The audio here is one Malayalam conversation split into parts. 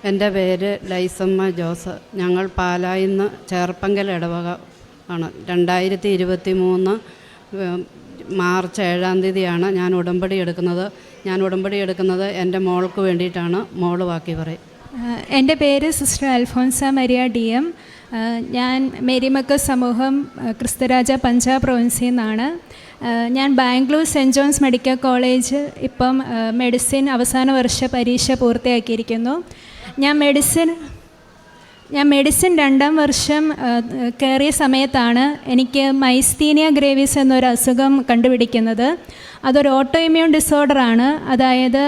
എൻ്റെ പേര് ലൈസമ്മ ജോസ്. ഞങ്ങൾ പാലായിൽ നിന്ന് ചേർപ്പങ്കൽ ഇടവക ആണ്. 2023 മാർച്ച് 7-ാം തീയതിയാണ് ഞാൻ ഉടമ്പടി എടുക്കുന്നത്. എൻ്റെ മോൾക്ക് വേണ്ടിയിട്ടാണ്. മോള് ബാക്കി പറയും. എൻ്റെ പേര് സിസ്റ്റർ അൽഫോൻസ മരിയ DM. ഞാൻ മേരിമക്ക സമൂഹം ക്രിസ്തുരാജ പഞ്ചാബ് പ്രൊവിൻസിൽ നിന്നാണ്. ഞാൻ Bangalore saint John's medical college ഇപ്പം മെഡിസിൻ അവസാന വർഷ പരീക്ഷ പൂർത്തിയാക്കിയിരിക്കുന്നു. ഞാൻ മെഡിസിൻ 2-ാം വർഷം കയറിയ സമയത്താണ് എനിക്ക് മൈസ്തീനിയ ഗ്രേവിസ് എന്നൊരു അസുഖം കണ്ടുപിടിക്കുന്നത്. അതൊരു ഓട്ടോ ഇമ്മ്യൂൺ ഡിസോർഡറാണ്. അതായത്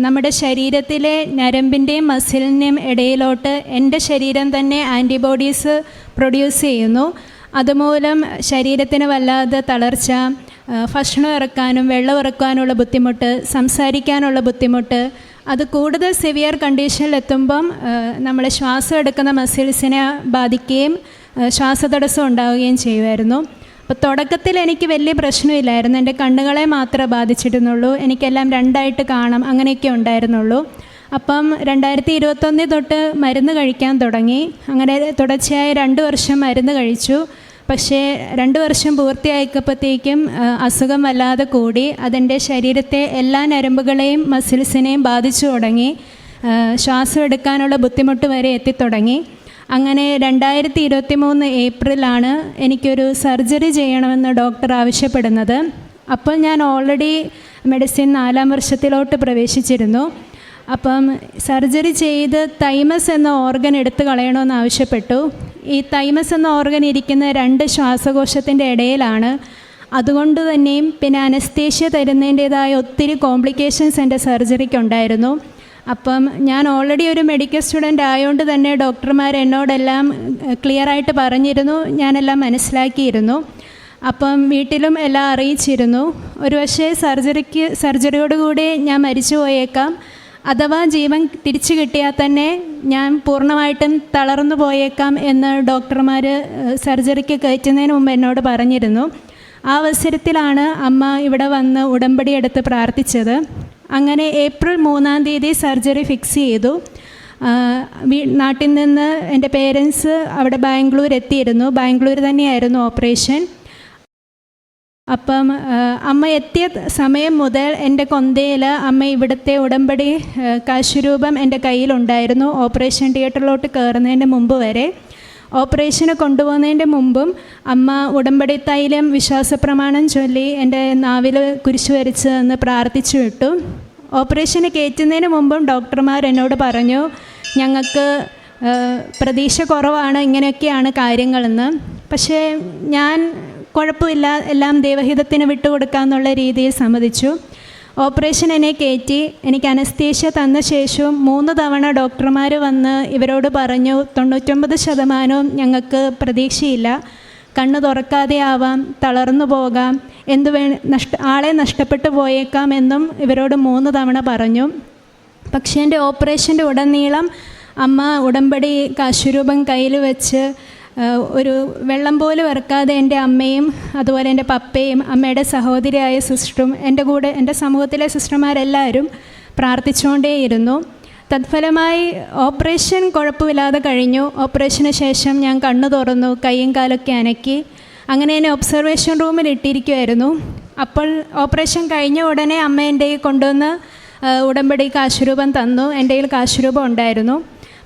നമ്മുടെ ശരീരത്തിലെ ഞരമ്പിൻ്റെയും മസിലിൻ്റെയും ഇടയിലോട്ട് എൻ്റെ ശരീരം തന്നെ ആൻറ്റിബോഡീസ് പ്രൊഡ്യൂസ് ചെയ്യുന്നു. അതുമൂലം ശരീരത്തിന് വല്ലാതെ തളർച്ച, ഭക്ഷണം ഇറക്കാനും വെള്ളം ഇറക്കാനുള്ള ബുദ്ധിമുട്ട്, സംസാരിക്കാനുള്ള ബുദ്ധിമുട്ട്, അത് കൂടുതൽ സിവിയർ കണ്ടീഷനിലെത്തുമ്പം നമ്മൾ ശ്വാസം എടുക്കുന്ന മസിൽസിനെ ബാധിക്കുകയും ശ്വാസതടസ്സം ഉണ്ടാവുകയും ചെയ്യുമായിരുന്നു. അപ്പോൾ തുടക്കത്തിൽ എനിക്ക് വലിയ പ്രശ്നമില്ലായിരുന്നു. എൻ്റെ കണ്ണുകളെ മാത്രമേ ബാധിച്ചിരുന്നുള്ളൂ. എനിക്കെല്ലാം 2ആയിട്ട് കാണാം, അങ്ങനെയൊക്കെ ഉണ്ടായിരുന്നുള്ളൂ. അപ്പം 2021 തൊട്ട് മരുന്ന് കഴിക്കാൻ തുടങ്ങി. അങ്ങനെ തുടർച്ചയായി 2 വർഷം മരുന്ന് കഴിച്ചു. പക്ഷേ 2 വർഷം പൂർത്തിയായപ്പോഴത്തേക്കും അസുഖം വല്ലാതെ കൂടി. അതെൻ്റെ ശരീരത്തെ എല്ലാ ഞരമ്പുകളെയും മസിൽസിനെയും ബാധിച്ചു തുടങ്ങി. ശ്വാസം എടുക്കാനുള്ള ബുദ്ധിമുട്ട് വരെ എത്തിത്തുടങ്ങി. അങ്ങനെ 2023 ഏപ്രിലാണ് എനിക്കൊരു സർജറി ചെയ്യണമെന്ന് ഡോക്ടർ ആവശ്യപ്പെടുന്നത്. അപ്പോൾ ഞാൻ ഓൾറെഡി മെഡിസിൻ 4-ാം വർഷത്തിലോട്ട് പ്രവേശിച്ചിരുന്നു. അപ്പം സർജറി ചെയ്ത് തൈമസ് എന്ന ഓർഗൻ എടുത്തു കളയണമെന്ന് ആവശ്യപ്പെട്ടു. ഈ തൈമസ് എന്ന ഓർഗൻ ഇരിക്കുന്ന 2 ശ്വാസകോശത്തിൻ്റെ ഇടയിലാണ്. അതുകൊണ്ട് തന്നെയും പിന്നെ അനസ്തേഷ്യ തരുന്നതിൻ്റേതായ ഒത്തിരി കോംപ്ലിക്കേഷൻസ് എൻ്റെ സർജറിക്ക് ഉണ്ടായിരുന്നു. അപ്പം ഞാൻ ഓൾറെഡി ഒരു മെഡിക്കൽ സ്റ്റുഡൻ്റ് ആയതുകൊണ്ട് തന്നെ ഡോക്ടർമാർ എന്നോടെല്ലാം ക്ലിയറായിട്ട് പറഞ്ഞിരുന്നു, ഞാനെല്ലാം മനസ്സിലാക്കിയിരുന്നു. അപ്പം വീട്ടിലും എല്ലാം അറിയിച്ചിരുന്നു. ഒരു പക്ഷേ സർജറിയോടുകൂടി ഞാൻ മരിച്ചു പോയേക്കാം, അഥവാ ജീവൻ തിരിച്ചു കിട്ടിയാൽ തന്നെ ഞാൻ പൂർണ്ണമായിട്ടും തളർന്നു പോയേക്കാം എന്ന് ഡോക്ടർമാർ സർജറിക്ക് കയറ്റുന്നതിന് മുമ്പ് എന്നോട് പറഞ്ഞിരുന്നു. ആ അവസരത്തിലാണ് അമ്മ ഇവിടെ വന്ന് ഉടമ്പടി എടുത്ത് പ്രാർത്ഥിച്ചത്. അങ്ങനെ ഏപ്രിൽ 3-ാം തീയതി സർജറി ഫിക്സ് ചെയ്തു. നാട്ടിൽ നിന്ന് എൻ്റെ പേരൻസ് അവിടെ ബാംഗ്ലൂർ എത്തിയിരുന്നു. ബാംഗ്ലൂർ തന്നെയായിരുന്നു ഓപ്പറേഷൻ. അപ്പം അമ്മ എത്തിയ സമയം മുതൽ എൻ്റെ കൊന്തയിൽ അമ്മ ഇവിടുത്തെ ഉടമ്പടി കാശുരൂപം എൻ്റെ കയ്യിലുണ്ടായിരുന്നു. ഓപ്പറേഷൻ തിയേറ്ററിലോട്ട് കയറുന്നതിൻ്റെ മുമ്പ് വരെ, ഓപ്പറേഷന് കൊണ്ടുപോകുന്നതിൻ്റെ മുമ്പും അമ്മ ഉടമ്പടി തൈലം വിശ്വാസപ്രമാണം ചൊല്ലി എൻ്റെ നാവിൽ കുരിശ് വരച്ച് എന്ന് പ്രാർത്ഥിച്ചു വിട്ടു. ഓപ്പറേഷന് കയറ്റുന്നതിന് മുമ്പും ഡോക്ടർമാർ എന്നോട് പറഞ്ഞു, ഞങ്ങൾക്ക് പ്രതീക്ഷ കുറവാണ്, ഇങ്ങനെയൊക്കെയാണ് കാര്യങ്ങളെന്ന്. പക്ഷേ ഞാൻ കുഴപ്പമില്ല, എല്ലാം ദൈവഹിതത്തിന് വിട്ടുകൊടുക്കാമെന്നുള്ള രീതിയിൽ സമ്മതിച്ചു. ഓപ്പറേഷൻ എന്നെ കയറ്റി. എനിക്ക് അനസ്തേഷ്യ തന്ന ശേഷവും 3 തവണ ഡോക്ടർമാർ വന്ന് ഇവരോട് പറഞ്ഞു, 99% ഞങ്ങൾക്ക് പ്രതീക്ഷയില്ല, കണ്ണ് തുറക്കാതെ ആവാം, തളർന്നു പോകാം, ആളെ നഷ്ടപ്പെട്ടു പോയേക്കാം എന്നും ഇവരോട് 3 തവണ പറഞ്ഞു. പക്ഷേ എൻ്റെ ഓപ്പറേഷൻ്റെ ഉടനീളം അമ്മ ഉടമ്പടി കാശുരൂപം കയ്യിൽ വെച്ച് ഒരു വെള്ളം പോലും ഇറക്കാതെ എൻ്റെ അമ്മയും അതുപോലെ എൻ്റെ പപ്പയും അമ്മയുടെ സഹോദരിയായ സിസ്റ്ററും എൻ്റെ സമൂഹത്തിലെ സിസ്റ്റർമാരെല്ലാവരും പ്രാർത്ഥിച്ചുകൊണ്ടേയിരുന്നു. തത്ഫലമായി ഓപ്പറേഷൻ കുഴപ്പമില്ലാതെ കഴിഞ്ഞു. ഓപ്പറേഷന് ശേഷം ഞാൻ കണ്ണു തുറന്നു, കൈയും കാലൊക്കെ അനക്കി. അങ്ങനെ എന്നെ ഒബ്സർവേഷൻ റൂമിൽ ഇട്ടിരിക്കുമായിരുന്നു. അപ്പോൾ ഓപ്പറേഷൻ കഴിഞ്ഞ ഉടനെ അമ്മ എൻ്റെ കൊണ്ടുവന്ന് ഉടമ്പടി കാശുരൂപം തന്നു. എൻ്റെ കയ്യിൽ കാശുരൂപം ഉണ്ടായിരുന്നു.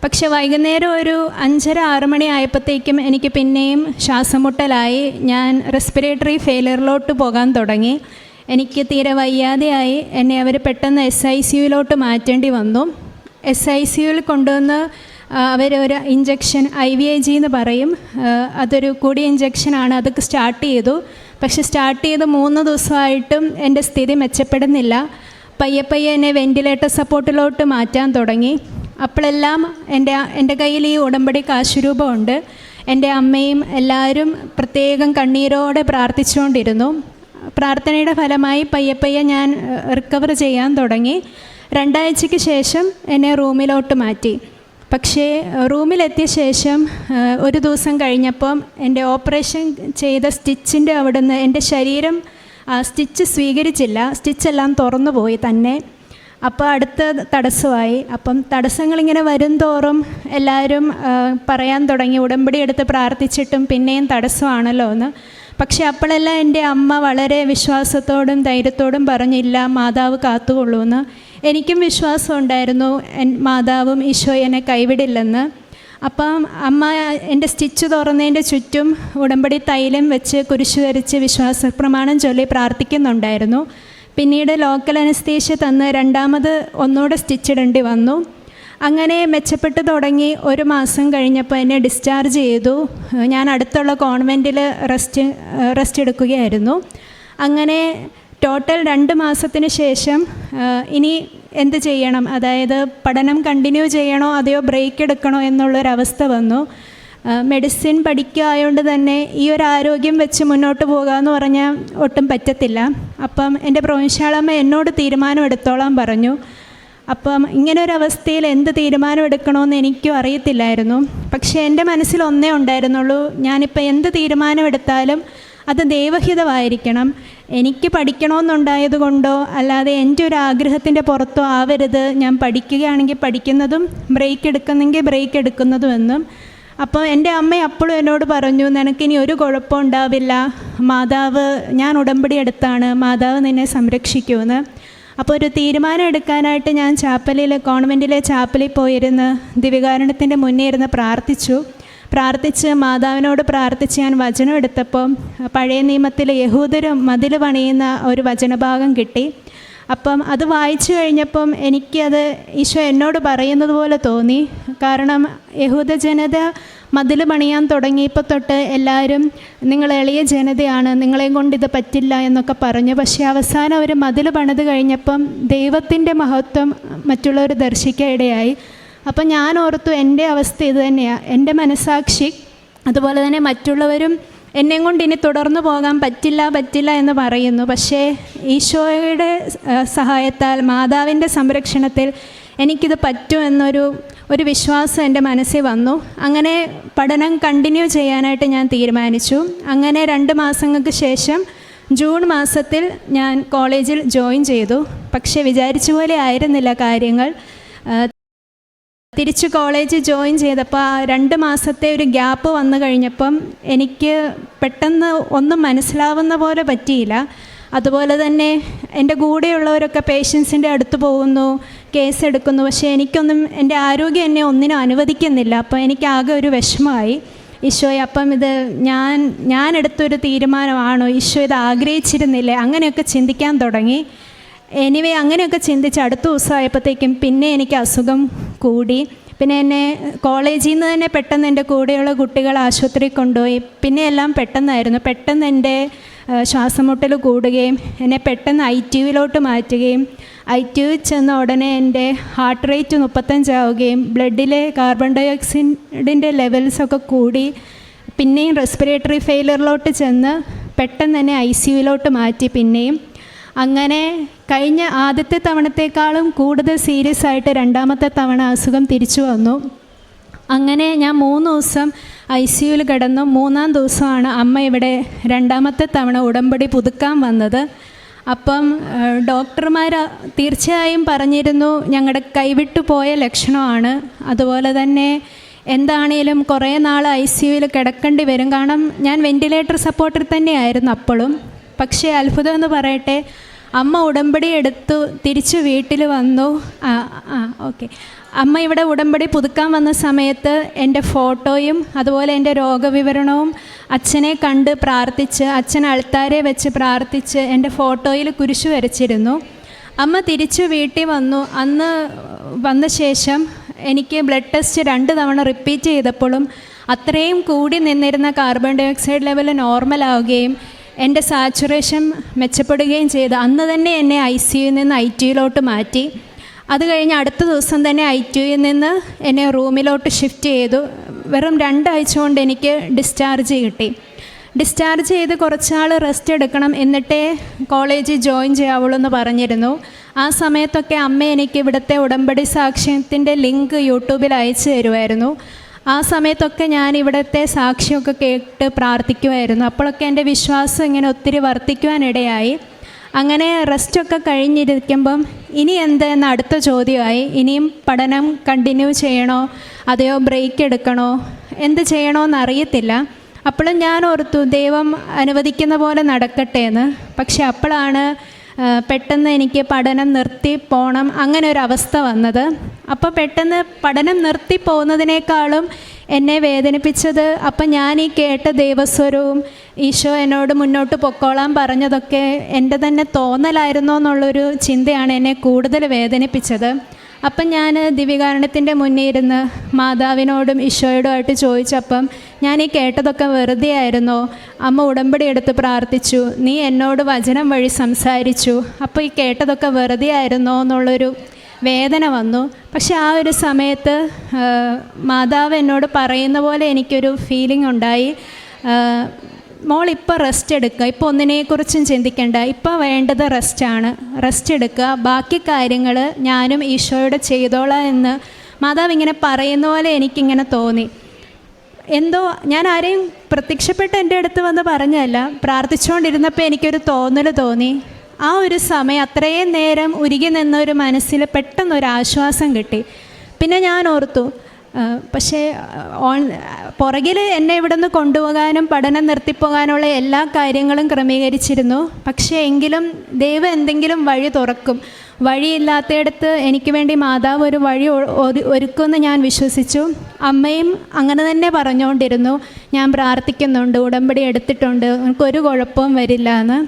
പക്ഷെ വൈകുന്നേരം ഒരു 5:30-6 മണി ആയപ്പോഴത്തേക്കും എനിക്ക് പിന്നെയും ശ്വാസം മുട്ടലായി. ഞാൻ റെസ്പിറേറ്ററി ഫെയിലിയറിലോട്ട് പോകാൻ തുടങ്ങി. എനിക്ക് തീരെ വയ്യാതെയായി. എന്നെ അവർ പെട്ടെന്ന് SICUവിലോട്ട് മാറ്റേണ്ടി വന്നു. SICUവിൽ കൊണ്ടുവന്ന് അവരൊരു ഇഞ്ചക്ഷൻ IVIG എന്ന് പറയും, അതൊരു കൂടിയ ഇഞ്ചക്ഷനാണ്, അതൊക്കെ സ്റ്റാർട്ട് ചെയ്തു. പക്ഷെ സ്റ്റാർട്ട് ചെയ്ത് 3 ദിവസമായിട്ടും എൻ്റെ സ്ഥിതി മെച്ചപ്പെടുന്നില്ല. പയ്യെ എന്നെ വെൻറ്റിലേറ്റർ സപ്പോർട്ടിലോട്ട് മാറ്റാൻ തുടങ്ങി. അപ്പോഴെല്ലാം എൻ്റെ കയ്യിൽ ഈ ഉടമ്പടി കാശുരൂപമുണ്ട്. എൻ്റെ അമ്മയും എല്ലാവരും പ്രത്യേകം കണ്ണീരോടെ പ്രാർത്ഥിച്ചുകൊണ്ടിരുന്നു. പ്രാർത്ഥനയുടെ ഫലമായി പയ്യെ ഞാൻ റിക്കവർ ചെയ്യാൻ തുടങ്ങി. 2 ആഴ്ചയ്ക്ക് ശേഷം എന്നെ റൂമിലോട്ട് മാറ്റി. പക്ഷേ റൂമിലെത്തിയ ശേഷം ഒരു ദിവസം കഴിഞ്ഞപ്പം എൻ്റെ ഓപ്പറേഷൻ ചെയ്ത സ്റ്റിച്ചിൻ്റെ അവിടുന്ന് എൻ്റെ ശരീരം സ്റ്റിച്ച് സ്വീകരിച്ചില്ല. സ്റ്റിച്ചെല്ലാം തുറന്നു പോയി തന്നെ. അപ്പോൾ അടുത്ത തടസ്സമായി. അപ്പം തടസ്സങ്ങളിങ്ങനെ വരും തോറും എല്ലാവരും പറയാൻ തുടങ്ങി, ഉടമ്പടി എടുത്ത് പ്രാർത്ഥിച്ചിട്ടും പിന്നെയും തടസ്സമാണല്ലോ എന്ന്. പക്ഷെ അപ്പോഴെല്ലാം എൻ്റെ അമ്മ വളരെ വിശ്വാസത്തോടും ധൈര്യത്തോടും പറഞ്ഞില്ല, മാതാവ് കാത്തുകൊള്ളൂന്ന്. എനിക്കും വിശ്വാസം ഉണ്ടായിരുന്നു, മാതാവും ഈശോ എന്നെ കൈവിടില്ലെന്ന്. അപ്പം അമ്മ എൻ്റെ സ്റ്റിച്ച് തുറന്നതിൻ്റെ ചുറ്റും ഉടമ്പടി തൈലം വെച്ച് കുരിശു വരച്ച് വിശ്വാസ പ്രമാണം ചൊല്ലി പ്രാർത്ഥിക്കുന്നുണ്ടായിരുന്നു. പിന്നീട് ലോക്കൽ അനസ്തേഷ്യ തന്ന് രണ്ടാമത് ഒന്നുകൂടെ സ്റ്റിച്ചിടേണ്ടി വന്നു. അങ്ങനെ മെച്ചപ്പെട്ട് തുടങ്ങി. 1 മാസം കഴിഞ്ഞപ്പോൾ എന്നെ ഡിസ്ചാർജ് ചെയ്തു. ഞാൻ അടുത്തുള്ള കോൺവെൻറ്റിൽ റെസ്റ്റ് എടുക്കുകയായിരുന്നു. അങ്ങനെ ടോട്ടൽ 2 മാസത്തിന് ശേഷം ഇനി എന്ത് ചെയ്യണം, അതായത് പഠനം കണ്ടിന്യൂ ചെയ്യണോ അതെയോ ബ്രേക്ക് എടുക്കണോ എന്നുള്ളൊരവസ്ഥ വന്നു. മെഡിസിൻ പഠിക്കുകയായതുകൊണ്ട് തന്നെ ഈ ഒരു ആരോഗ്യം വെച്ച് മുന്നോട്ട് പോകുകയെന്ന് പറഞ്ഞാൽ ഒട്ടും പറ്റത്തില്ല. അപ്പം എൻ്റെ പ്രൊവിൻഷ്യാളമ്മ എന്നോട് തീരുമാനം എടുത്തോളാൻ പറഞ്ഞു. അപ്പം ഇങ്ങനൊരവസ്ഥയിൽ എന്ത് തീരുമാനം എടുക്കണമെന്ന് എനിക്കും അറിയത്തില്ലായിരുന്നു. പക്ഷേ എൻ്റെ മനസ്സിൽ ഒന്നേ ഉണ്ടായിരുന്നുള്ളൂ, ഞാനിപ്പോൾ എന്ത് തീരുമാനം എടുത്താലും അത് ദൈവഹിതമായിരിക്കണം. എനിക്ക് പഠിക്കണമെന്നുണ്ടായത് കൊണ്ടോ അല്ലാതെ എൻ്റെ ഒരു ആഗ്രഹത്തിൻ്റെ പുറത്തോ ആവരുത്. ഞാൻ പഠിക്കുകയാണെങ്കിൽ പഠിക്കുന്നതും ബ്രേക്ക് എടുക്കുന്നെങ്കിൽ ബ്രേക്ക് എടുക്കുന്നതുമെന്നും. അപ്പോൾ എൻ്റെ അമ്മ അപ്പോഴും എന്നോട് പറഞ്ഞു, നിനക്കിനി ഒരു കുഴപ്പം ഉണ്ടാവില്ല, മാതാവ്, ഞാൻ ഉടമ്പടി എടുത്താണ്, മാതാവ് നിന്നെ സംരക്ഷിക്കുമെന്ന്. അപ്പോൾ ഒരു തീരുമാനം എടുക്കാനായിട്ട് ഞാൻ കോൺവെൻറ്റിലെ ചാപ്പലിൽ പോയിരുന്ന് ദിവ്യകാരുണ്യത്തിൻ്റെ മുന്നേ ഇരുന്ന് പ്രാർത്ഥിച്ച് മാതാവിനോട് പ്രാർത്ഥിച്ച് ഞാൻ വചനം എടുത്തപ്പോൾ പഴയ നിയമത്തിൽ യഹൂദർ മതിൽ പണിയുന്ന ഒരു വചനഭാഗം കിട്ടി. അപ്പം അത് വായിച്ചു കഴിഞ്ഞപ്പം എനിക്കത് ഈശോ എന്നോട് പറയുന്നത് പോലെ തോന്നി. കാരണം യഹൂദ ജനത മതിൽ പണിയാൻ തുടങ്ങിയപ്പോൾ തൊട്ട് എല്ലാവരും നിങ്ങൾ എളിയ ജനതയാണ്, നിങ്ങളെയും കൊണ്ട് ഇത് പറ്റില്ല എന്നൊക്കെ പറഞ്ഞു. പക്ഷേ അവസാനം അവർ മതിൽ പണിത് കഴിഞ്ഞപ്പം ദൈവത്തിൻ്റെ മഹത്വം മറ്റുള്ളവർ ദർശിക്കാൻ ഇടയായി. അപ്പം ഞാൻ ഓർത്തു, എൻ്റെ അവസ്ഥ ഇത് തന്നെയാണ്. എൻ്റെ മനസാക്ഷി അതുപോലെ തന്നെ മറ്റുള്ളവരും എന്നെ കൊണ്ട് ഇനി തുടർന്നു പോകാൻ പറ്റില്ല എന്ന് പറയുന്നു. പക്ഷേ ഈശോയുടെ സഹായത്താൽ, മാതാവിൻ്റെ സംരക്ഷണത്തിൽ എനിക്കിത് പറ്റുമെന്നൊരു വിശ്വാസം എൻ്റെ മനസ്സിൽ വന്നു. അങ്ങനെ പഠനം കണ്ടിന്യൂ ചെയ്യാനായിട്ട് ഞാൻ തീരുമാനിച്ചു. അങ്ങനെ 2 മാസങ്ങൾക്ക് ശേഷം ജൂൺ മാസത്തിൽ ഞാൻ കോളേജിൽ ജോയിൻ ചെയ്തു. പക്ഷേ വിചാരിച്ച പോലെ ആയിരുന്നില്ല കാര്യങ്ങൾ. തിരിച്ച് കോളേജിൽ ജോയിൻ ചെയ്തപ്പോൾ ആ 2 മാസത്തെ ഒരു ഗ്യാപ്പ് വന്നു കഴിഞ്ഞപ്പം എനിക്ക് പെട്ടെന്ന് ഒന്നും മനസ്സിലാവുന്ന പോലെ പറ്റിയില്ല. അതുപോലെ തന്നെ എൻ്റെ കൂടെയുള്ളവരൊക്കെ പേഷ്യൻസിൻ്റെ അടുത്ത് പോകുന്നു, കേസ് എടുക്കുന്നു. പക്ഷേ എനിക്കൊന്നും, എൻ്റെ ആരോഗ്യം എന്നെ ഒന്നിനും അനുവദിക്കുന്നില്ല. അപ്പോൾ എനിക്കാകെ ഒരു വിഷമമായി. ഈശോയെ, അപ്പം ഇത് ഞാൻ എടുത്തൊരു തീരുമാനമാണോ, ഈശോ ഇത് ആഗ്രഹിച്ചിരുന്നില്ലേ, അങ്ങനെയൊക്കെ ചിന്തിക്കാൻ തുടങ്ങി. എനിവേ അങ്ങനെയൊക്കെ ചിന്തിച്ച് അടുത്ത ദിവസമായപ്പോഴത്തേക്കും പിന്നെ എനിക്ക് അസുഖം കൂടി. പിന്നെ എന്നെ കോളേജിൽ നിന്ന് തന്നെ പെട്ടെന്ന് എൻ്റെ കൂടെയുള്ള കുട്ടികൾ ആശുപത്രിയിൽ കൊണ്ടുപോയി. പിന്നെ എല്ലാം പെട്ടെന്നായിരുന്നു. പെട്ടെന്ന് എൻ്റെ ശ്വാസം മുട്ടൽ കൂടുകയും എന്നെ പെട്ടെന്ന് ITUവിലോട്ട് മാറ്റുകയും ITUവിൽ ചെന്ന ഉടനെ എൻ്റെ ഹാർട്ട് റേറ്റ് 35 ആവുകയും ബ്ലഡിലെ കാർബൺ ഡൈ ഓക്സൈഡിൻ്റെ ലെവൽസൊക്കെ കൂടി പിന്നെയും റെസ്പിറേറ്ററി ഫെയിലിയറിലോട്ട് ചെന്ന് പെട്ടെന്ന് തന്നെ ICUവിലോട്ട് മാറ്റി. പിന്നെയും അങ്ങനെ കഴിഞ്ഞ ആദ്യത്തെ തവണത്തേക്കാളും കൂടുതൽ സീരിയസ് ആയിട്ട് 2ാമത്തെ തവണ അസുഖം തിരിച്ചു വന്നു. അങ്ങനെ ഞാൻ 3 ദിവസം ICUവിൽ കിടന്നു. 3-ാം ദിവസമാണ് അമ്മ ഇവിടെ 2ാമത്തെ തവണ ഉടമ്പടി പുതുക്കാൻ വന്നത്. അപ്പം ഡോക്ടർമാർ തീർച്ചയായും പറഞ്ഞിരുന്നു, ഞങ്ങളുടെ കൈവിട്ടു പോയ ലക്ഷണമാണ്, അതുപോലെ തന്നെ എന്താണേലും കുറേ നാൾ ICUവിൽ കിടക്കേണ്ടി വരും. കാരണം ഞാൻ വെൻറ്റിലേറ്റർ സപ്പോർട്ടിൽ തന്നെയായിരുന്നു അപ്പോഴും. പക്ഷേ അത്ഭുതം എന്ന് പറയട്ടെ, അമ്മ ഉടമ്പടി എടുത്തു തിരിച്ച് വീട്ടിൽ വന്നു. ഓക്കെ, അമ്മ ഇവിടെ ഉടമ്പടി പുതുക്കാൻ വന്ന സമയത്ത് എൻ്റെ ഫോട്ടോയും അതുപോലെ എൻ്റെ രോഗവിവരണവും അച്ഛനെ കണ്ട് പ്രാർത്ഥിച്ച്, അച്ഛൻ അൾത്താരെ വെച്ച് പ്രാർത്ഥിച്ച് എൻ്റെ ഫോട്ടോയിൽ കുരിശു വരച്ചിരുന്നു. അമ്മ തിരിച്ച് വീട്ടിൽ വന്നു. അന്ന് വന്ന ശേഷം എനിക്ക് ബ്ലഡ് ടെസ്റ്റ് 2 തവണ റിപ്പീറ്റ് ചെയ്തപ്പോഴും അത്രയും കൂടി നിന്നിരുന്ന കാർബൺ ഡൈ ഓക്സൈഡ് ലെവൽ നോർമലാവുകയും എൻ്റെ സാച്ചുറേഷൻ മെച്ചപ്പെടുകയും ചെയ്തു. അന്ന് തന്നെ എന്നെ ICUവിൽ നിന്ന് ITUവിലോട്ട് മാറ്റി. അത് കഴിഞ്ഞ് അടുത്ത ദിവസം തന്നെ ITUവിൽ നിന്ന് എന്നെ റൂമിലോട്ട് ഷിഫ്റ്റ് ചെയ്തു. വെറും 2 ആഴ്ച കൊണ്ട് എനിക്ക് ഡിസ്ചാർജ് കിട്ടി. ഡിസ്ചാർജ് ചെയ്ത് കുറച്ചാൾ റെസ്റ്റ് എടുക്കണം, എന്നിട്ടേ കോളേജിൽ ജോയിൻ ചെയ്യാവുള്ളൂ എന്ന് പറഞ്ഞിരുന്നു. ആ സമയത്തൊക്കെ അമ്മ എനിക്ക് ഇവിടുത്തെ ഉടമ്പടി സാക്ഷ്യത്തിൻ്റെ ലിങ്ക് യൂട്യൂബിൽ അയച്ചു തരുമായിരുന്നു. ആ സമയത്തൊക്കെ ഞാൻ ഇവിടുത്തെ സാക്ഷ്യമൊക്കെ കേട്ട് പ്രാർത്ഥിക്കുമായിരുന്നു. അപ്പോഴൊക്കെ എൻ്റെ വിശ്വാസം ഇങ്ങനെ ഒത്തിരി വർദ്ധിക്കുവാനിടയായി. അങ്ങനെ റെസ്റ്റൊക്കെ കഴിഞ്ഞിരിക്കുമ്പം ഇനി എന്തെന്ന് അടുത്ത ചോദ്യമായി. ഇനിയും പഠനം കണ്ടിന്യൂ ചെയ്യണോ അതെയോ ബ്രേക്ക് എടുക്കണോ, എന്ത് ചെയ്യണമെന്ന് അറിയത്തില്ല. അപ്പോഴും ഞാൻ ഓർത്തു ദൈവം അനുവദിക്കുന്ന പോലെ നടക്കട്ടെ എന്ന്. പക്ഷെ അപ്പോഴാണ് പെട്ടെന്ന് എനിക്ക് പഠനം നിർത്തി പോകണം അങ്ങനെ ഒരു അവസ്ഥ വന്നത്. അപ്പോൾ പെട്ടെന്ന് പഠനം നിർത്തി പോകുന്നതിനേക്കാളും എന്നെ വേദനിപ്പിച്ചത് അപ്പം ഞാൻ ഈ കേട്ട ദൈവസ്വരവും ഈശോ എന്നോട് മുന്നോട്ട് പൊക്കോളാൻ പറഞ്ഞതൊക്കെ എൻ്റെ തന്നെ തോന്നലായിരുന്നോ എന്നുള്ളൊരു ചിന്തയാണ് എന്നെ കൂടുതൽ വേദനിപ്പിച്ചത്. അപ്പം ഞാൻ ദിവ്യകാരുണ്യത്തിൻ്റെ മുന്നിൽ ഇരുന്ന് മാതാവിനോടും ഈശോയോടുമായിട്ട് ചോദിച്ചപ്പം ഞാൻ ഈ കേട്ടതൊക്കെ വെറുതെ ആയിരുന്നോ? അമ്മ ഉടമ്പടി എടുത്ത് പ്രാർത്ഥിച്ചു, നീ എന്നോട് വചനം വഴി സംസാരിച്ചു, അപ്പോൾ ഈ കേട്ടതൊക്കെ വെറുതെ ആയിരുന്നോ എന്നുള്ളൊരു വേദന വന്നു. പക്ഷെ ആ ഒരു സമയത്ത് മാതാവ് എന്നോട് പറയുന്ന പോലെ എനിക്കൊരു ഫീലിംഗ് ഉണ്ടായി. മോൾ ഇപ്പോൾ റെസ്റ്റ് എടുക്കുക, ഇപ്പോൾ ഒന്നിനെക്കുറിച്ചും ചിന്തിക്കേണ്ട, ഇപ്പോൾ വേണ്ടത് റെസ്റ്റാണ്, റെസ്റ്റ് എടുക്കുക, ബാക്കി കാര്യങ്ങൾ ഞാനും ഈശോയോട് ചെയ്തോളാം എന്ന് മാതാവ് ഇങ്ങനെ പറയുന്ന പോലെ എനിക്കിങ്ങനെ തോന്നി. എന്തോ ഞാൻ ആരെയും പ്രത്യക്ഷപ്പെട്ട് എൻ്റെ അടുത്ത് വന്ന് പറഞ്ഞതല്ല, പ്രാർത്ഥിച്ചുകൊണ്ടിരുന്നപ്പോൾ എനിക്കൊരു തോന്നൽ തോന്നി. ആ ഒരു സമയം അത്രയും നേരം ഉരുകി നിന്നൊരു മനസ്സിൽ പെട്ടെന്നൊരു ആശ്വാസം കിട്ടി. പിന്നെ ഞാൻ ഓർത്തു, പക്ഷേ പുറകിൽ എന്നെ ഇവിടെ നിന്ന് കൊണ്ടുപോകാനും പഠനം നിർത്തിപ്പോകാനുള്ള എല്ലാ കാര്യങ്ങളും ക്രമീകരിച്ചിരുന്നു. പക്ഷേ എങ്കിലും ദൈവം എന്തെങ്കിലും വഴി തുറക്കും, വഴിയില്ലാത്തയിടത്ത് എനിക്ക് വേണ്ടി മാതാവ് ഒരു വഴി ഒരുക്കുമെന്ന് ഞാൻ വിശ്വസിച്ചു. അമ്മയും അങ്ങനെ തന്നെ പറഞ്ഞുകൊണ്ടിരുന്നു, ഞാൻ പ്രാർത്ഥിക്കുന്നുണ്ട്, ഉടമ്പടി എടുത്തിട്ടുണ്ട്, എനിക്കൊരു കുഴപ്പവും വരില്ല എന്ന്.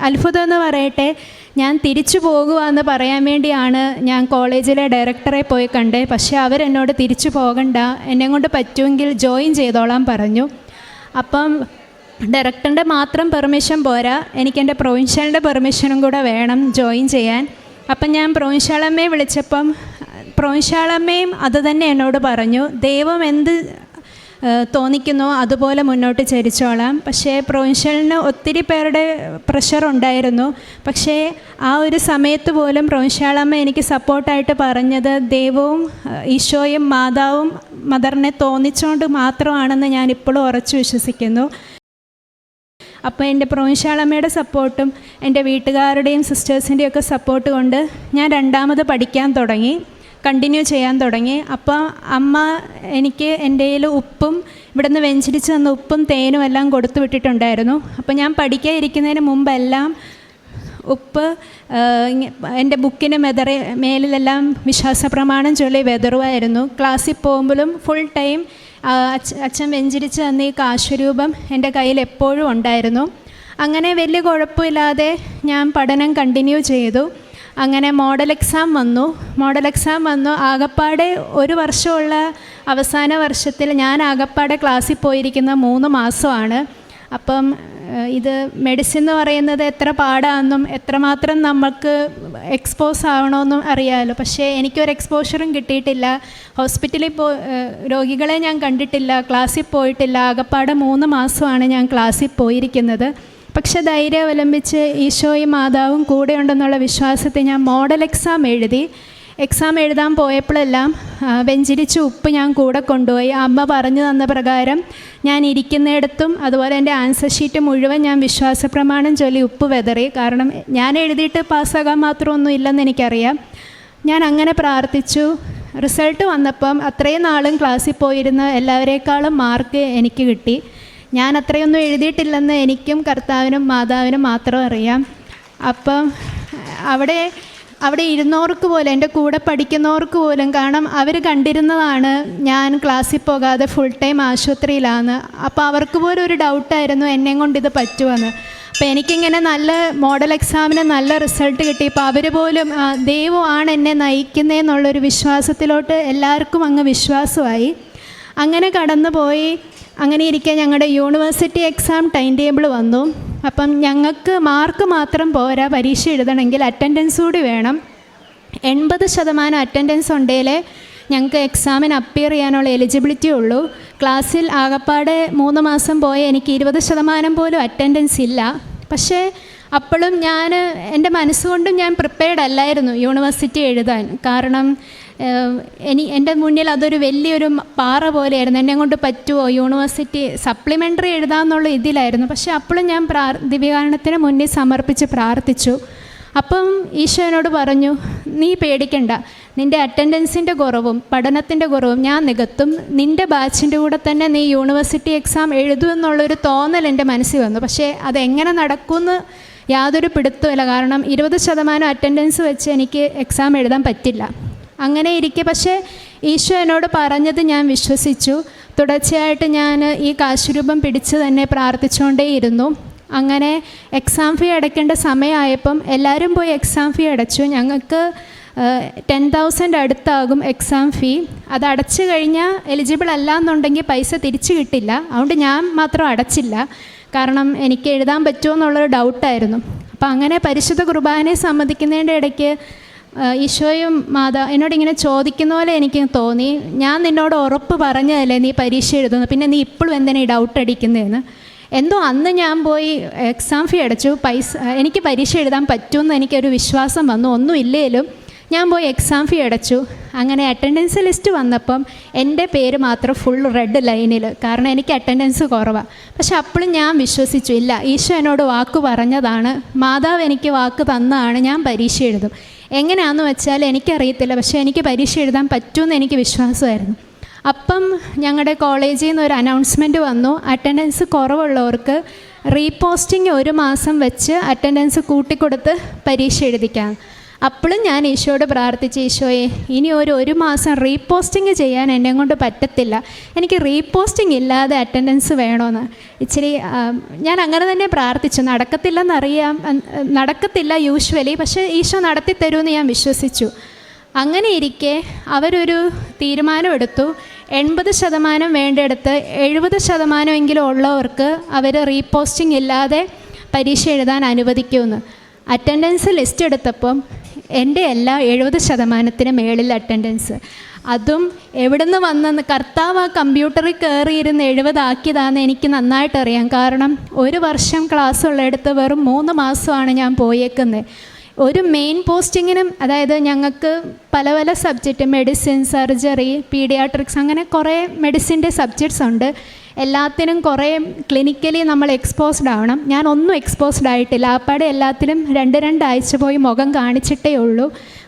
അത്ഭുതം എന്ന് പറയട്ടെ, ഞാൻ തിരിച്ചു പോകുകയെന്ന് പറയാൻ വേണ്ടിയാണ് ഞാൻ കോളേജിലെ ഡയറക്ടറെ പോയി കണ്ടേ. പക്ഷേ അവരെന്നോട് തിരിച്ചു പോകണ്ട, എന്നെ കൊണ്ട് പറ്റുമെങ്കിൽ ജോയിൻ ചെയ്തോളാൻ പറഞ്ഞു. അപ്പം ഡയറക്ടറിൻ്റെ മാത്രം പെർമിഷൻ പോരാ, എനിക്കെൻ്റെ പ്രൊവിൻഷ്യലിൻ്റെ പെർമിഷനും കൂടെ വേണം ജോയിൻ ചെയ്യാൻ. അപ്പം ഞാൻ പ്രൊവിൻഷ്യാളമ്മയെ വിളിച്ചപ്പം പ്രൊവിൻഷ്യാളമ്മയും അത് തന്നെ എന്നോട് പറഞ്ഞു, ദൈവം എന്ത് തോന്നിക്കുന്നോ അതുപോലെ മുന്നോട്ട് ചരിച്ചോളാം. പക്ഷേ പ്രൊവിൻഷ്യലിന് ഒത്തിരി പേരുടെ പ്രഷർ ഉണ്ടായിരുന്നു. പക്ഷേ ആ ഒരു സമയത്ത് പോലും പ്രൊവിൻഷ്യാളമ്മ എനിക്ക് സപ്പോർട്ടായിട്ട് പറഞ്ഞത് ദൈവവും ഈശോയും മാതാവും മദറിനെ തോന്നിച്ചുകൊണ്ട് മാത്രമാണെന്ന് ഞാൻ ഇപ്പോഴും ഉറച്ചു വിശ്വസിക്കുന്നു. അപ്പോൾ എൻ്റെ പ്രൊവിൻഷ്യാളമ്മയുടെ സപ്പോർട്ടും എൻ്റെ വീട്ടുകാരുടെയും സിസ്റ്റേഴ്സിൻ്റെയും ഒക്കെ സപ്പോർട്ട് കൊണ്ട് ഞാൻ രണ്ടാമത് പഠിക്കാൻ തുടങ്ങി, കണ്ടിന്യൂ ചെയ്യാൻ തുടങ്ങി. അപ്പോൾ അമ്മ എനിക്ക് എൻ്റെ കയ്യിൽ ഉപ്പും ഇവിടുന്ന് വെഞ്ചരിച്ച് തന്ന ഉപ്പും തേനും എല്ലാം കൊടുത്തു വിട്ടിട്ടുണ്ടായിരുന്നു. അപ്പോൾ ഞാൻ പഠിക്കാൻ ഇരിക്കുന്നതിന് മുമ്പെല്ലാം ഉപ്പ് എൻ്റെ ബുക്കിന് മേലിലെല്ലാം വിശ്വാസപ്രമാണം ചൊല്ലി വെതറുമായിരുന്നു. ക്ലാസ്സിൽ പോകുമ്പോഴും ഫുൾ ടൈം അച്ഛൻ വെഞ്ചരിച്ച് തന്ന ഈ കാശുരൂപം എൻ്റെ കയ്യിൽ എപ്പോഴും ഉണ്ടായിരുന്നു. അങ്ങനെ വലിയ കുഴപ്പമില്ലാതെ ഞാൻ പഠനം കണ്ടിന്യൂ ചെയ്തു. അങ്ങനെ മോഡൽ എക്സാം വന്നു. ആകപ്പാടെ ഒരു വർഷമുള്ള അവസാന വർഷത്തിൽ ഞാൻ ആകപ്പാടെ ക്ലാസ്സിൽ പോയിരിക്കുന്ന 3 മാസമാണ്. അപ്പം ഇത് മെഡിസിൻ എന്ന് പറയുന്നത് എത്ര പാടാണെന്നും എത്രമാത്രം നമുക്ക് എക്സ്പോസ് ആവണമെന്നും അറിയാമല്ലോ. പക്ഷേ എനിക്കൊരു എക്സ്പോഷറും കിട്ടിയിട്ടില്ല. ഹോസ്പിറ്റലിൽ രോഗികളെ ഞാൻ കണ്ടിട്ടില്ല, ക്ലാസ്സിൽ പോയിട്ടില്ല. ആകപ്പാടെ 3 മാസമാണ് ഞാൻ ക്ലാസ്സിൽ പോയിരിക്കുന്നത്. പക്ഷെ ധൈര്യം അവലംബിച്ച് ഈശോയും മാതാവും കൂടെ ഉണ്ടെന്നുള്ള വിശ്വാസത്തെ ഞാൻ മോഡൽ എക്സാം എഴുതാൻ പോയപ്പോഴെല്ലാം വെഞ്ചരിച്ച് ഉപ്പ് ഞാൻ കൂടെ കൊണ്ടുപോയി. അമ്മ പറഞ്ഞു തന്ന പ്രകാരം ഞാൻ ഇരിക്കുന്നിടത്തും അതുപോലെ എൻ്റെ ആൻസർ ഷീറ്റ് മുഴുവൻ ഞാൻ വിശ്വാസപ്രമാണം ചൊല്ലി ഉപ്പ് വെതറി. കാരണം ഞാൻ എഴുതിയിട്ട് പാസ്സാകാൻ മാത്രമൊന്നും ഇല്ലെന്ന് എനിക്കറിയാം. ഞാൻ അങ്ങനെ പ്രാർത്ഥിച്ചു. റിസൾട്ട് വന്നപ്പം അത്രയും നാളും ക്ലാസ്സിൽ പോയിരുന്ന എല്ലാവരേക്കാളും മാർക്ക് എനിക്ക് കിട്ടി. ഞാൻ അത്രയൊന്നും എഴുതിയിട്ടില്ലെന്ന് എനിക്കും കർത്താവിനും മാതാവിനും മാത്രം അറിയാം. അപ്പം അവിടെ ഇരുന്നവർക്ക് പോലും, എൻ്റെ കൂടെ പഠിക്കുന്നവർക്ക് പോലും, കാരണം അവർ കണ്ടിരുന്നതാണ് ഞാൻ ക്ലാസ്സിൽ പോകാതെ ഫുൾ ടൈം ആശുപത്രിയിലാണ്. അപ്പോൾ അവർക്ക് പോലും ഒരു ഡൗട്ടായിരുന്നു എന്നെയും കൊണ്ട് ഇത് പറ്റുമെന്ന്. അപ്പോൾ എനിക്കിങ്ങനെ നല്ല മോഡൽ എക്സാമിന് നല്ല റിസൾട്ട് കിട്ടിയപ്പോൾ അവർ പോലും ദൈവമാണ് എന്നെ നയിക്കുന്നതെന്നുള്ളൊരു വിശ്വാസത്തിലോട്ട് എല്ലാവർക്കും അങ്ങ് വിശ്വാസമായി. അങ്ങനെ കടന്നുപോയി. അങ്ങനെ ഇരിക്കെ ഞങ്ങളുടെ യൂണിവേഴ്സിറ്റി എക്സാം ടൈം ടേബിൾ വന്നു. അപ്പം ഞങ്ങൾക്ക് മാർക്ക് മാത്രം പോരാ, പരീക്ഷ എഴുതണമെങ്കിൽ അറ്റൻഡൻസ് കൂടി വേണം. 80% അറ്റൻഡൻസ് ഉണ്ടെങ്കിലേ ഞങ്ങൾക്ക് എക്സാമിന് അപ്പിയർ ചെയ്യാനുള്ള എലിജിബിലിറ്റി ഉള്ളൂ. ക്ലാസ്സിൽ ആകപ്പാടെ 3 മാസം പോയ എനിക്ക് 20% പോലും അറ്റൻഡൻസ് ഇല്ല. പക്ഷേ അപ്പോഴും എൻ്റെ മനസ്സുകൊണ്ടും ഞാൻ പ്രിപ്പയർഡ് അല്ലായിരുന്നു യൂണിവേഴ്സിറ്റി എഴുതാൻ. കാരണം എൻ്റെ മുന്നിൽ അതൊരു വലിയൊരു പാറ പോലെയായിരുന്നു. എന്നെ കൊണ്ട് പറ്റുമോ യൂണിവേഴ്സിറ്റി സപ്ലിമെൻ്ററി എഴുതാമെന്നുള്ള ഇതിലായിരുന്നു. പക്ഷേ അപ്പോഴും ഞാൻ ദിവ്യകാരുണ്യത്തിന് മുന്നിൽ സമർപ്പിച്ച് പ്രാർത്ഥിച്ചു. അപ്പം ഈശോ എന്നോട് പറഞ്ഞു, നീ പേടിക്കണ്ട, നിൻ്റെ അറ്റൻഡൻസിൻ്റെ കുറവും പഠനത്തിൻ്റെ കുറവും ഞാൻ നികത്തും, നിൻ്റെ ബാച്ചിൻ്റെ കൂടെ തന്നെ നീ യൂണിവേഴ്സിറ്റി എക്സാം എഴുതുമെന്നുള്ളൊരു തോന്നൽ എൻ്റെ മനസ്സിൽ വന്നു. പക്ഷേ അതെങ്ങനെ നടക്കുമെന്ന് യാതൊരു പിടുത്തമില്ല. കാരണം 20% അറ്റൻഡൻസ് വെച്ച് എനിക്ക് എക്സാം എഴുതാൻ പറ്റില്ല. അങ്ങനെ ഇരിക്കെ പക്ഷേ ഈശോ എന്നോട് പറഞ്ഞത് ഞാൻ വിശ്വസിച്ചു. തുടർച്ചയായിട്ട് ഞാൻ ഈ കാശുരൂപം പിടിച്ച് തന്നെ പ്രാർത്ഥിച്ചുകൊണ്ടേയിരുന്നു. അങ്ങനെ എക്സാം ഫീ അടയ്ക്കേണ്ട സമയമായപ്പം എല്ലാവരും പോയി എക്സാം ഫീ അടച്ചു. ഞങ്ങൾക്ക് 10,000 അടുത്താകും എക്സാം ഫീ. അത് അടച്ചു കഴിഞ്ഞാൽ എലിജിബിൾ അല്ല എന്നുണ്ടെങ്കിൽ പൈസ തിരിച്ചു കിട്ടില്ല. അതുകൊണ്ട് ഞാൻ മാത്രം അടച്ചില്ല. കാരണം എനിക്ക് എഴുതാൻ പറ്റുമോ എന്നുള്ളൊരു ഡൗട്ടായിരുന്നു. അപ്പോൾ അങ്ങനെ പരിശുദ്ധ കുർബാനയെ സംബന്ധിക്കുന്നതിൻ്റെ ഇടയ്ക്ക് ഈശോയും എന്നോടിങ്ങനെ ചോദിക്കുന്ന പോലെ എനിക്ക് തോന്നി, ഞാൻ നിന്നോട് ഉറപ്പ് പറഞ്ഞതല്ലേ നീ പരീക്ഷ എഴുതുന്നു, പിന്നെ നീ ഇപ്പോഴും എന്തിനാ ഈ ഡൗട്ട് അടിക്കുന്നതെന്ന്. എന്തോ അന്ന് ഞാൻ പോയി എക്സാം ഫീ അടച്ചു. എനിക്ക് പരീക്ഷ എഴുതാൻ പറ്റുമെന്ന് എനിക്കൊരു വിശ്വാസം വന്നു. ഒന്നും ഇല്ലേലും ഞാൻ പോയി എക്സാം ഫീ അടച്ചു. അങ്ങനെ അറ്റൻഡൻസ് ലിസ്റ്റ് വന്നപ്പം എൻ്റെ പേര് മാത്രം ഫുൾ റെഡ് ലൈനിൽ. കാരണം എനിക്ക് അറ്റൻഡൻസ് കുറവാണ്. പക്ഷെ അപ്പോഴും ഞാൻ വിശ്വസിച്ചു, ഇല്ല, ഈശോ എന്നോട് വാക്ക് പറഞ്ഞതാണ്, മാതാവ് എനിക്ക് വാക്ക് തന്നതാണ്, ഞാൻ പരീക്ഷ എഴുതും. എങ്ങനെയാണെന്ന് വെച്ചാൽ എനിക്കറിയത്തില്ല, പക്ഷേ എനിക്ക് പരീക്ഷ എഴുതാൻ പറ്റുമെന്ന് എനിക്ക് വിശ്വാസമായിരുന്നു. അപ്പം ഞങ്ങളുടെ കോളേജിൽ നിന്ന് ഒരു അനൗൺസ്മെൻറ്റ് വന്നു, അറ്റൻഡൻസ് കുറവുള്ളവർക്ക് റീപോസ്റ്റിംഗ് 1 മാസം വെച്ച് അറ്റൻഡൻസ് കൂട്ടിക്കൊടുത്ത് പരീക്ഷ എഴുതിക്കാം. അപ്പോഴും ഞാൻ ഈശോയോട് പ്രാർത്ഥിച്ചു, ഈശോയെ ഇനി ഒരു മാസം റീപോസ്റ്റിംഗ് ചെയ്യാൻ എന്നെ കൊണ്ട് പറ്റത്തില്ല, എനിക്ക് റീപോസ്റ്റിംഗ് ഇല്ലാതെ അറ്റൻഡൻസ് വേണമെന്ന്. ഇച്ചിരി ഞാൻ അങ്ങനെ തന്നെ പ്രാർത്ഥിച്ചു. നടക്കത്തില്ല യൂഷ്വലി, പക്ഷേ ഈശോ നടത്തി തരുമെന്ന് ഞാൻ വിശ്വസിച്ചു. അങ്ങനെ ഇരിക്കെ അവരൊരു തീരുമാനമെടുത്തു, 80% വേണ്ടിയെടുത്ത് 70% ഉള്ളവർക്ക് അവർ റീപോസ്റ്റിംഗ് ഇല്ലാതെ പരീക്ഷ എഴുതാൻ അനുവദിക്കുമെന്ന്. അറ്റൻഡൻസ് ലിസ്റ്റ് എടുത്തപ്പം എൻ്റെ എല്ലാം 70% മേളിൽ അറ്റൻഡൻസ്. അതും എവിടെ നിന്ന് വന്നെന്ന് കർത്താവ് ആ കമ്പ്യൂട്ടറിൽ കയറിയിരുന്ന് 70 ആക്കിയതാണെന്ന് എനിക്ക് നന്നായിട്ടറിയാം. കാരണം 1 വർഷം ക്ലാസ് ഉള്ളിടത്ത് വെറും 3 മാസമാണ് ഞാൻ പോയേക്കുന്നത്. ഒരു മെയിൻ പോസ്റ്റിങ്ങിനും, അതായത് ഞങ്ങൾക്ക് പല പല സബ്ജക്റ്റ്, മെഡിസിൻ, സർജറി, പീഡിയാട്രിക്സ്, അങ്ങനെ കുറേ മെഡിസിൻ്റെ സബ്ജക്ട്സ് ഉണ്ട്. എല്ലാത്തിനും കുറേ ക്ലിനിക്കലി നമ്മൾ എക്സ്പോസ്ഡ് ആവണം. ഞാനൊന്നും എക്സ്പോസ്ഡ് ആയിട്ടില്ല. ആപ്പാടെ എല്ലാത്തിലും 2 ആഴ്ച പോയി മുഖം കാണിച്ചിട്ടേ ഉള്ളൂ.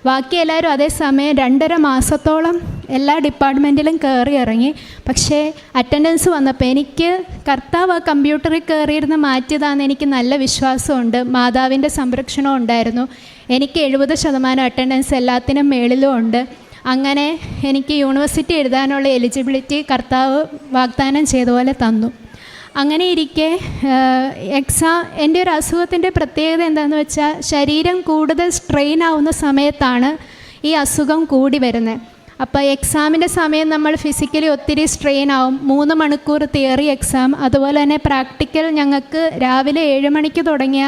ബാക്കി എല്ലാവരും അതേസമയം 2.5 മാസത്തോളം എല്ലാ ഡിപ്പാർട്ട്മെൻറ്റിലും കയറി ഇറങ്ങി. പക്ഷേ അറ്റൻഡൻസ് വന്നപ്പോൾ എനിക്ക് കർത്താവ് ആ കമ്പ്യൂട്ടറിൽ കയറിയിരുന്ന് മാറ്റിയതാണെന്ന് എനിക്ക് നല്ല വിശ്വാസമുണ്ട്. മാതാവിൻ്റെ സംരക്ഷണം ഉണ്ടായിരുന്നു. എനിക്ക് 70% അറ്റൻഡൻസ് എല്ലാത്തിനും മേളിലും ഉണ്ട്. അങ്ങനെ എനിക്ക് യൂണിവേഴ്സിറ്റി എഴുതാനുള്ള എലിജിബിലിറ്റി കർത്താവ് വാഗ്ദാനം ചെയ്ത പോലെ തന്നു. അങ്ങനെ ഇരിക്കെ എൻ്റെ ഒരു അസുഖത്തിൻ്റെ പ്രത്യേകത എന്താണെന്ന് വെച്ചാൽ, ശരീരം കൂടുതൽ സ്ട്രെയിൻ ആവുന്ന സമയത്താണ് ഈ അസുഖം കൂടി വരുന്നത്. അപ്പോൾ എക്സാമിൻ്റെ സമയം നമ്മൾ ഫിസിക്കലി ഒത്തിരി സ്ട്രെയിൻ ആവും. 3 മണിക്കൂർ തിയറി എക്സാം, അതുപോലെ തന്നെ പ്രാക്ടിക്കൽ ഞങ്ങൾക്ക് രാവിലെ 7 മണിക്ക് തുടങ്ങിയ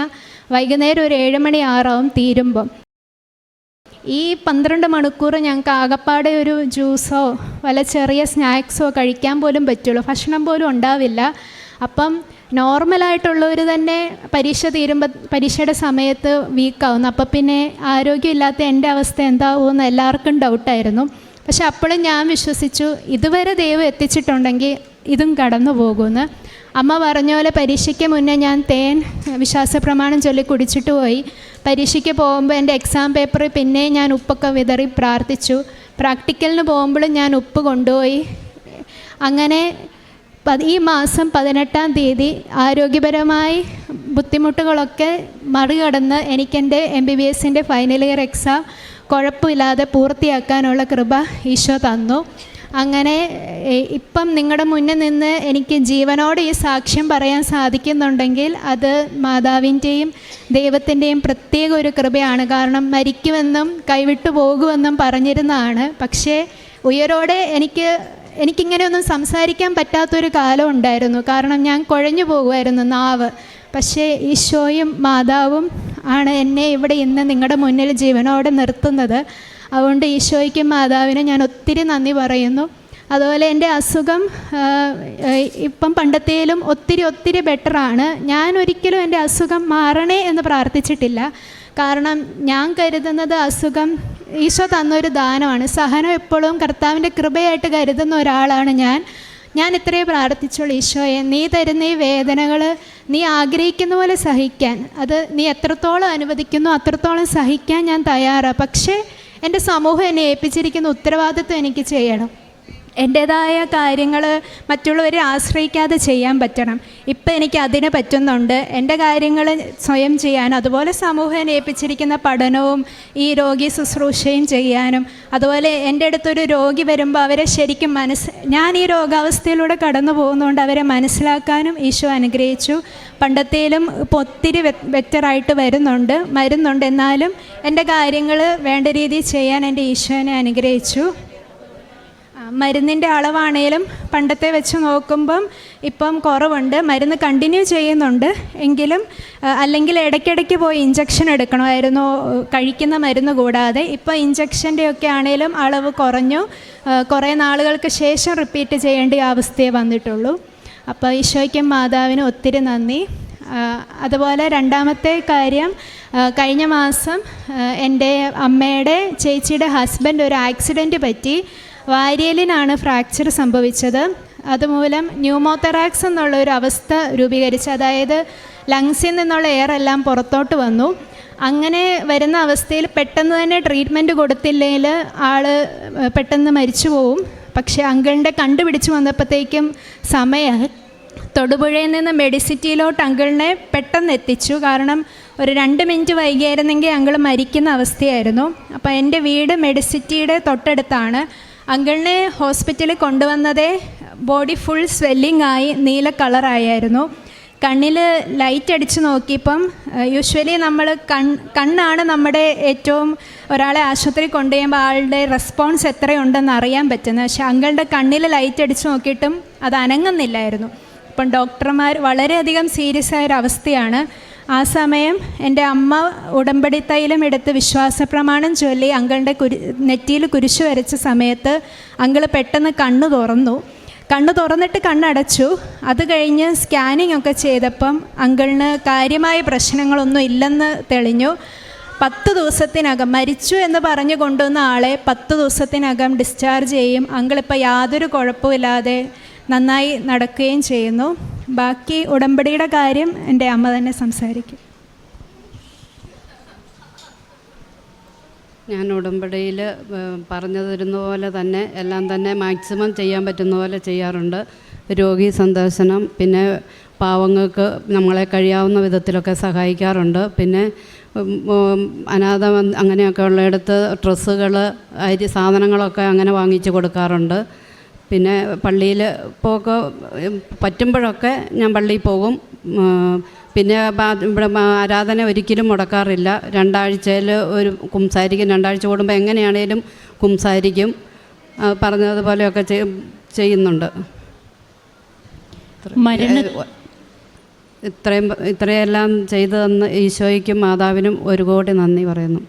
വൈകുന്നേരം ഒരു 7 മണി 6 ആവും തീരുമ്പം. ഈ 12 മണിക്കൂർ ഞങ്ങൾക്ക് ആകപ്പാടെ ഒരു ജ്യൂസോ വല്ല ചെറിയ സ്നാക്സോ കഴിക്കാൻ പോലും പറ്റുള്ളൂ. ഭക്ഷണം പോലും ഉണ്ടാവില്ല. അപ്പം നോർമലായിട്ടുള്ളവർ തന്നെ പരീക്ഷയുടെ സമയത്ത് വീക്കാവുന്നു. അപ്പം പിന്നെ ആരോഗ്യമില്ലാത്ത എൻ്റെ അവസ്ഥ എന്താവുമെന്ന് എല്ലാവർക്കും ഡൗട്ടായിരുന്നു. പക്ഷെ അപ്പോഴും ഞാൻ വിശ്വസിച്ചു, ഇതുവരെ ദൈവം എത്തിച്ചിട്ടുണ്ടെങ്കിൽ ഇതും കടന്നു പോകുമെന്ന്. അമ്മ പറഞ്ഞ പോലെ പരീക്ഷയ്ക്ക് മുന്നേ ഞാൻ തേൻ വിശ്വാസപ്രമാണം ചൊല്ലി കുടിച്ചിട്ട് പോയി. പരീക്ഷയ്ക്ക് പോകുമ്പോൾ എൻ്റെ എക്സാം പേപ്പറിൽ പിന്നെ ഞാൻ ഉപ്പൊക്കെ വിതറി പ്രാർത്ഥിച്ചു. പ്രാക്ടിക്കലിന് പോകുമ്പോഴും ഞാൻ ഉപ്പ് കൊണ്ടുപോയി. അങ്ങനെ ഈ മാസം 18-ാം തീയതി ആരോഗ്യപരമായി ബുദ്ധിമുട്ടുകളൊക്കെ മറികടന്ന് എനിക്കെൻ്റെ MBBSൻ്റെ ഫൈനൽ ഇയർ എക്സാം കുഴപ്പമില്ലാതെ പൂർത്തിയാക്കാനുള്ള കൃപ ഈശോ തന്നു. അങ്ങനെ ഇപ്പം നിങ്ങളുടെ മുന്നിൽ നിന്ന് എനിക്ക് ജീവനോടെ ഈ സാക്ഷ്യം പറയാൻ സാധിക്കുന്നുണ്ടെങ്കിൽ അത് മാതാവിൻ്റെയും ദൈവത്തിൻ്റെയും പ്രത്യേക ഒരു കൃപയാണ്. കാരണം മരിക്കുമെന്നും കൈവിട്ടു പോകുമെന്നും പറഞ്ഞിരുന്നതാണ്. പക്ഷേ ഉയരോടെ എനിക്കിങ്ങനെയൊന്നും സംസാരിക്കാൻ പറ്റാത്തൊരു കാലം ഉണ്ടായിരുന്നു. കാരണം ഞാൻ കുഴഞ്ഞു പോകുമായിരുന്നു നാവ്. പക്ഷേ ഈശോയും മാതാവും ആണ് എന്നെ ഇവിടെ ഇന്ന് നിങ്ങളുടെ മുന്നിൽ ജീവനോടെ നിർത്തുന്നത്. അതുകൊണ്ട് ഈശോയ്ക്കും മാതാവിനും ഞാൻ ഒത്തിരി നന്ദി പറയുന്നു. അതുപോലെ എൻ്റെ അസുഖം ഇപ്പം പണ്ടത്തേലും ഒത്തിരി ബെറ്ററാണ്. ഞാൻ ഒരിക്കലും എൻ്റെ അസുഖം മാറണേ എന്ന് പ്രാർത്ഥിച്ചിട്ടില്ല. കാരണം ഞാൻ കരുതുന്നത് അസുഖം ഈശോ തന്നൊരു ദാനമാണ്. സഹനം എപ്പോഴും കർത്താവിൻ്റെ കൃപയായിട്ട് കരുതുന്ന ഒരാളാണ് ഞാൻ ഇത്രയും പ്രാർത്ഥിച്ചോളൂ, ഈശോയെ നീ തരുന്ന ഈ വേദനകൾ നീ ആഗ്രഹിക്കുന്ന പോലെ സഹിക്കാൻ, അത് നീ എത്രത്തോളം അനുവദിക്കുന്നു അത്രത്തോളം സഹിക്കാൻ ഞാൻ തയ്യാറാണ്. പക്ഷേ എൻ്റെ സമൂഹം എന്നെ ഏൽപ്പിച്ചിരിക്കുന്ന ഉത്തരവാദിത്വം എനിക്ക് ചെയ്യണം. എൻ്റേതായ കാര്യങ്ങൾ മറ്റുള്ളവരെ ആശ്രയിക്കാതെ ചെയ്യാൻ പറ്റണം. ഇപ്പം എനിക്ക് അതിന് പറ്റുന്നുണ്ട്. എൻ്റെ കാര്യങ്ങൾ സ്വയം ചെയ്യാനും, അതുപോലെ സമൂഹം ഏൽപ്പിച്ചിരിക്കുന്ന പഠനവും ഈ രോഗി ശുശ്രൂഷയും ചെയ്യാനും, അതുപോലെ എൻ്റെ അടുത്തൊരു രോഗി വരുമ്പോൾ അവരെ ശരിക്കും ഞാൻ ഈ രോഗാവസ്ഥയിലൂടെ കടന്നു പോകുന്നതുകൊണ്ട് അവരെ മനസ്സിലാക്കാനും ഈശോ അനുഗ്രഹിച്ചു. പണ്ടത്തേലും ഇപ്പോൾ ഒത്തിരി ബെറ്ററായിട്ട് മരുന്നുണ്ട്. എന്നാലും എൻ്റെ കാര്യങ്ങൾ വേണ്ട രീതിയിൽ ചെയ്യാൻ എൻ്റെ ഈശോനെ അനുഗ്രഹിച്ചു. മരുന്നിൻ്റെ അളവാണേലും പണ്ടത്തെ വെച്ച് നോക്കുമ്പം ഇപ്പം കുറവുണ്ട്. മരുന്ന് കണ്ടിന്യൂ ചെയ്യുന്നുണ്ട് എങ്കിലും, അല്ലെങ്കിൽ ഇടയ്ക്കിടയ്ക്ക് പോയി ഇഞ്ചക്ഷൻ എടുക്കണമായിരുന്നു കഴിക്കുന്ന മരുന്ന് കൂടാതെ. ഇപ്പോൾ ഇഞ്ചക്ഷൻ്റെയൊക്കെ ആണേലും അളവ് കുറഞ്ഞു. കുറേ നാളുകൾക്ക് ശേഷം റിപ്പീറ്റ് ചെയ്യേണ്ട അവസ്ഥയെ വന്നിട്ടുള്ളൂ. അപ്പോൾ ഈശോയ്ക്കും മാതാവിനും ഒത്തിരി നന്ദി. അതുപോലെ രണ്ടാമത്തെ കാര്യം, കഴിഞ്ഞ മാസം എൻ്റെ അമ്മയുടെ ചേച്ചിയുടെ ഹസ്ബൻഡ് ഒരു ആക്സിഡൻറ്റ് പറ്റി. വാരിയലിനാണ് ഫ്രാക്ചർ സംഭവിച്ചത്. അതുമൂലം ന്യൂമോതെറാക്സ് എന്നുള്ളൊരു അവസ്ഥ രൂപീകരിച്ച്, അതായത് ലങ്സിൽ നിന്നുള്ള എയർ എല്ലാം പുറത്തോട്ട് വന്നു. അങ്ങനെ വരുന്ന അവസ്ഥയിൽ പെട്ടെന്ന് തന്നെ ട്രീറ്റ്മെൻറ്റ് കൊടുത്തില്ലെങ്കിൽ ആൾ പെട്ടെന്ന് മരിച്ചു പോവും. പക്ഷേ അങ്കിളിൻ്റെ കണ്ടുപിടിച്ച് വന്നപ്പോഴത്തേക്കും സമയമായി. തൊടുപുഴയിൽ നിന്ന് മെഡിസിറ്റിയിലോട്ട് അങ്കിളിനെ പെട്ടെന്ന് എത്തിച്ചു. കാരണം ഒരു 2 മിനിറ്റ് വൈകിയായിരുന്നെങ്കിൽ അങ്കിൾ മരിക്കുന്ന അവസ്ഥയായിരുന്നു. അപ്പോൾ എൻ്റെ വീട് മെഡിസിറ്റിയുടെ തൊട്ടടുത്താണ്. അങ്കിളിനെ ഹോസ്പിറ്റലിൽ കൊണ്ടുവന്നതേ ബോഡി ഫുൾ സ്വെല്ലിംഗ് ആയി നീല കളറായിരുന്നു. കണ്ണിൽ ലൈറ്റ് അടിച്ച് നോക്കിയപ്പം യൂഷ്വലി നമ്മൾ കണ്ണാണ് നമ്മുടെ ഏറ്റവും ഒരാളെ ആശുപത്രി കൊണ്ടുപോകുമ്പോൾ ആളുടെ റെസ്പോൺസ് എത്രയുണ്ടെന്ന് അറിയാൻ പറ്റുന്നത്. പക്ഷേ അങ്കിളുടെ കണ്ണിൽ ലൈറ്റ് അടിച്ച് നോക്കിയിട്ടും അത് അനങ്ങുന്നില്ലായിരുന്നു. അപ്പം ഡോക്ടർമാർ വളരെയധികം സീരിയസ് ആയൊരവസ്ഥയാണ്. ആ സമയം എൻ്റെ അമ്മ ഉടമ്പടി തൈലം എടുത്ത് വിശ്വാസപ്രമാണം ചൊല്ലി അങ്കിളിൻ്റെ നെറ്റിയിൽ കുരിശ് വരച്ച സമയത്ത് അങ്കിൾ പെട്ടെന്ന് കണ്ണ് തുറന്നിട്ട് കണ്ണടച്ചു. അത് കഴിഞ്ഞ് സ്കാനിങ് ഒക്കെ ചെയ്തപ്പം അങ്കിളിന് കാര്യമായ പ്രശ്നങ്ങളൊന്നും ഇല്ലെന്ന് തെളിഞ്ഞു. 10 ദിവസത്തിനകം മരിച്ചു എന്ന് പറഞ്ഞു കൊണ്ടുവന്ന ആളെ 10 ദിവസത്തിനകം ഡിസ്ചാർജ് ചെയ്യും. അങ്കിളിപ്പോൾ യാതൊരു കുഴപ്പമില്ലാതെ നന്നായി നടക്കുകയും ചെയ്യുന്നു. ബാക്കി ഉടമ്പടിയുടെ കാര്യം എൻ്റെ അമ്മ തന്നെ സംസാരിക്കും. ഞാൻ ഉടമ്പടിയിൽ പറഞ്ഞു തരുന്ന പോലെ തന്നെ എല്ലാം തന്നെ മാക്സിമം ചെയ്യാൻ പറ്റുന്ന പോലെ ചെയ്യാറുണ്ട്. രോഗി സന്ദർശനം, പിന്നെ പാവങ്ങൾക്ക് നമ്മളെ കഴിയാവുന്ന വിധത്തിലൊക്കെ സഹായിക്കാറുണ്ട്. പിന്നെ അനാഥ അങ്ങനെയൊക്കെ ഉള്ളിടത്ത് ഡ്രസ്സുകൾ, അരി സാധനങ്ങളൊക്കെ അങ്ങനെ വാങ്ങിച്ച് കൊടുക്കാറുണ്ട്. പിന്നെ പള്ളിയിൽ പോക്ക് പറ്റുമ്പോഴൊക്കെ ഞാൻ പള്ളിയിൽ പോകും. പിന്നെ ഇവിടെ ആരാധന ഒരിക്കലും മുടക്കാറില്ല. 2 ആഴ്ചയിൽ ഒരു കുംസാരിക്കും. 2 ആഴ്ച കൂടുമ്പോൾ എങ്ങനെയാണേലും കുംസാരിക്കും. പറഞ്ഞതുപോലെയൊക്കെ ചെയ്യുന്നുണ്ട്. ഇത്രയെല്ലാം ചെയ്തു തന്ന ഈശോയ്ക്കും മാതാവിനും 1 കോടി നന്ദി പറയുന്നു.